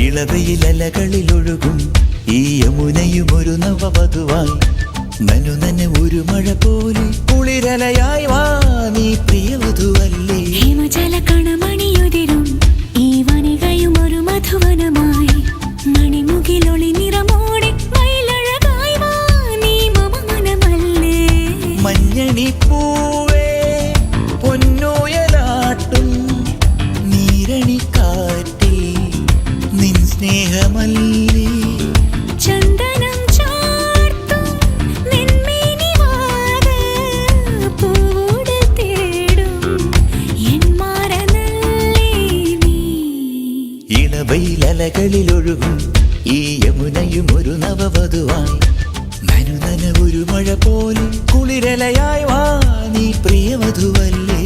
ഇളവയിലലകളിലൊഴുകും ഈ യമുനയും ഒരു നവവധുവായി നനു നന ഒരു മഴ പോലെ കുളിരലയായി വാ നീ പ്രിയവധുവല്ലേ. ഹിമജല കണമണിയുതിരും ഈ വനികയും ഒരു മധുവനമായി മണിമുകിലൊളി നിറമോടെ മയിലഴകായി വാ നീ മമ മനമല്ലേ. മഞ്ഞണി പൂവേ പൊന്നോയലാട്ടും നീരണിക്കാറ്റിൽ നിൻ സ്നേഹമല്ലേ. ചന്ദനം ചാർത്തും നിൻമേനിവാത് പൂവോട് തേടും എൻ മാറനല്ലേ നീ. ഇളവയിലലകളിലൊഴുകും ഈ യമുനയും ഒരു നവവധുവായി നനു നന ഒരു മഴ പോലെ കുളിരലയായി വാ നീ പ്രിയവധുവല്ലേ.